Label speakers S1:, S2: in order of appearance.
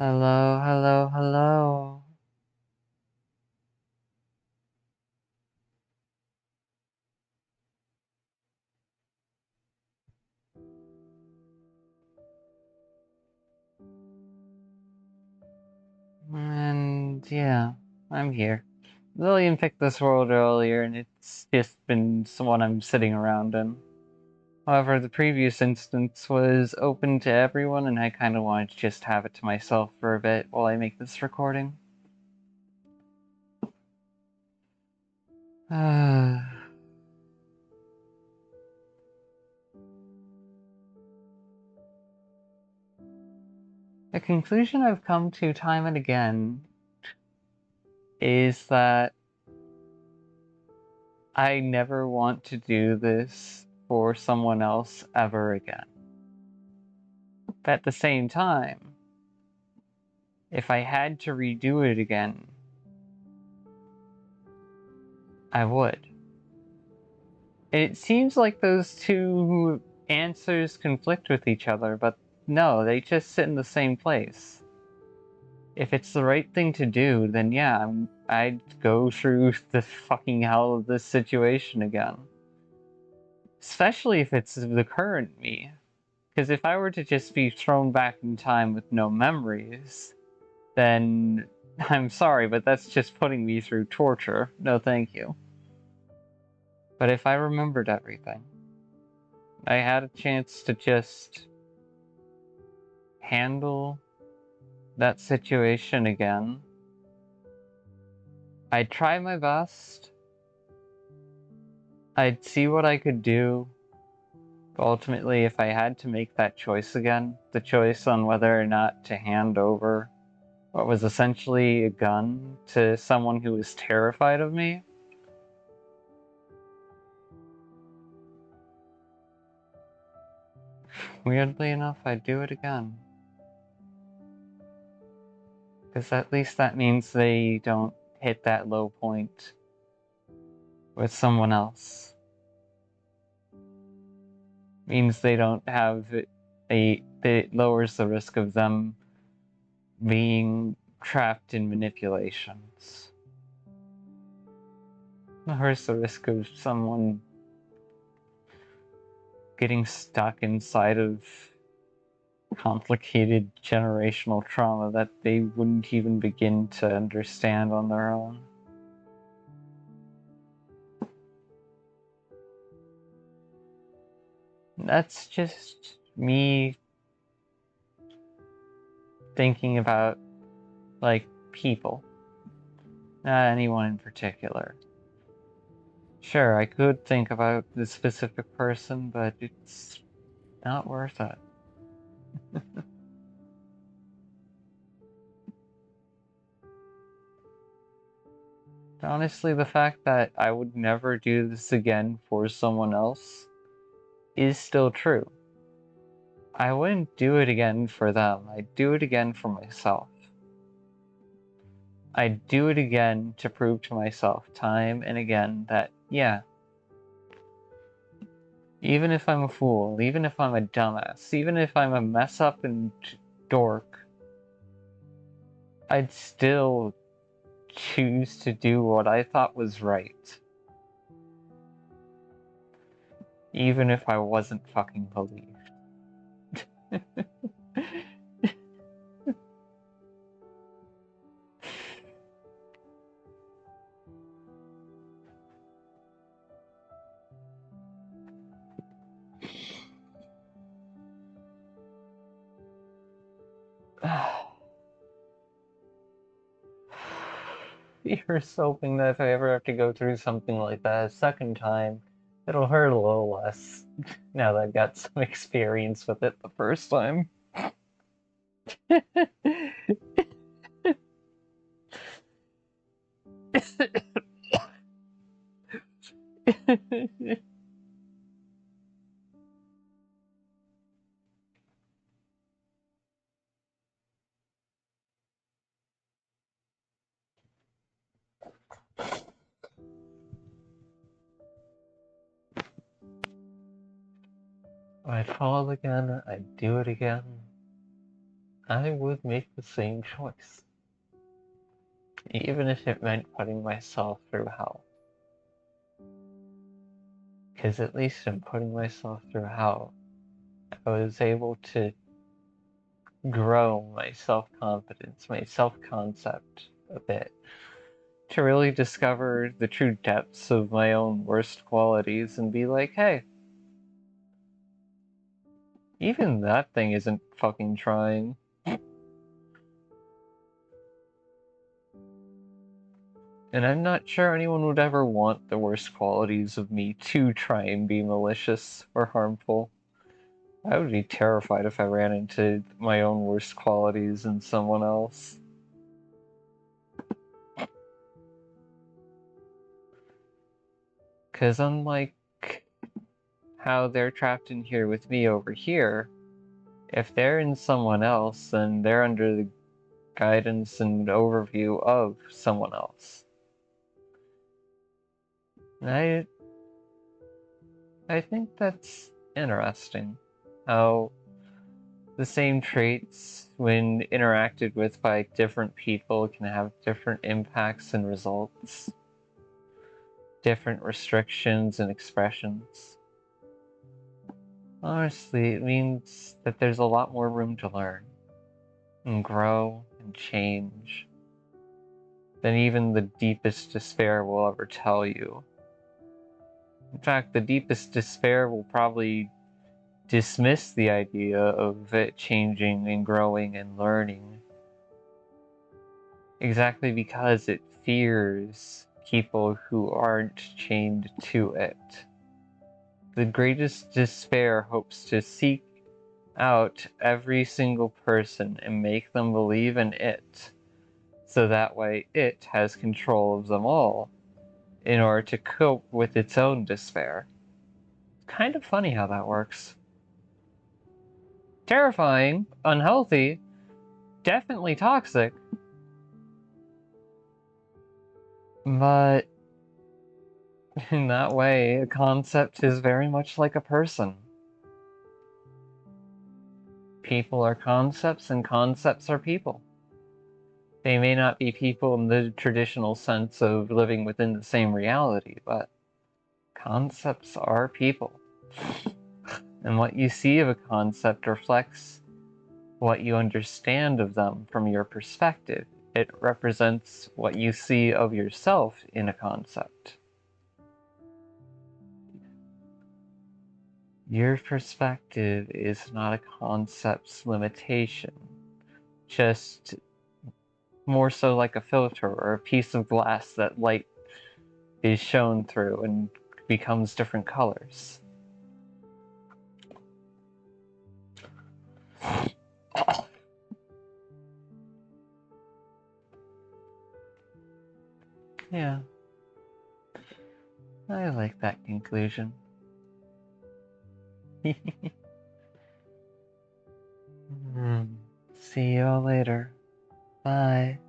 S1: Hello, hello, hello. And yeah, I'm here. Lillian picked this world earlier, and it's just been one I'm sitting around in. However, the previous instance was open to everyone, and I kind of wanted to just have it to myself for a bit while I make this recording. The conclusion I've come to time and again is that I never want to do this for someone else ever again. But at the same time, if I had to redo it again, I would. It seems like those two answers conflict with each other, but no, they just sit in the same place. If it's the right thing to do, then yeah, I'd go through the fucking hell of this situation again. Especially if it's the current me. Because if I were to just be thrown back in time with no memories, then I'm sorry, but that's just putting me through torture. No, thank you. But if I remembered everything, I had a chance to just handle that situation again, I'd try my best. I'd see what I could do. But ultimately, if I had to make that choice again, the choice on whether or not to hand over what was essentially a gun to someone who was terrified of me, weirdly enough, I'd do it again. Because at least that means they don't hit that low point with someone else. Means they don't have it lowers the risk of them being trapped in manipulations. Lowers the risk of someone getting stuck inside of complicated generational trauma that they wouldn't even begin to understand on their own. That's just me thinking about, like, people, not anyone in particular. Sure, I could think about the specific person, but it's not worth it. Honestly, the fact that I would never do this again for someone else is still true. I wouldn't do it again for them, I'd do it again for myself. I'd do it again to prove to myself time and again that, yeah, even if I'm a fool, even if I'm a dumbass, even if I'm a mess up and dork, I'd still choose to do what I thought was right. Even if I wasn't fucking believed. Here's hoping that if I ever have to go through something like that a second time, it'll hurt a little less now that I've got some experience with it the first time. I'd fall again, I'd do it again. I would make the same choice. Even if it meant putting myself through hell. Because at least in putting myself through hell, I was able to grow my self-confidence, my self-concept a bit. To really discover the true depths of my own worst qualities and be like, hey, even that thing isn't fucking trying. And I'm not sure anyone would ever want the worst qualities of me to try and be malicious or harmful. I would be terrified if I ran into my own worst qualities in someone else. Because unlike how they're trapped in here with me over here, if they're in someone else, then they're under the guidance and overview of someone else. And I think that's interesting. How the same traits, when interacted with by different people, can have different impacts and results, different restrictions and expressions. Honestly, it means that there's a lot more room to learn and grow and change than even the deepest despair will ever tell you. In fact, the deepest despair will probably dismiss the idea of it changing and growing and learning, exactly because it fears people who aren't chained to it. The greatest despair hopes to seek out every single person and make them believe in it, so that way it has control of them all in order to cope with its own despair. Kind of funny how that works. Terrifying, unhealthy, definitely toxic, but in that way, a concept is very much like a person. People are concepts, and concepts are people. They may not be people in the traditional sense of living within the same reality, but concepts are people. And what you see of a concept reflects what you understand of them from your perspective. It represents what you see of yourself in a concept. Your perspective is not a concept's limitation, just more so like a filter or a piece of glass that light is shown through and becomes different colors. Yeah, I like that conclusion. See you all later. Bye.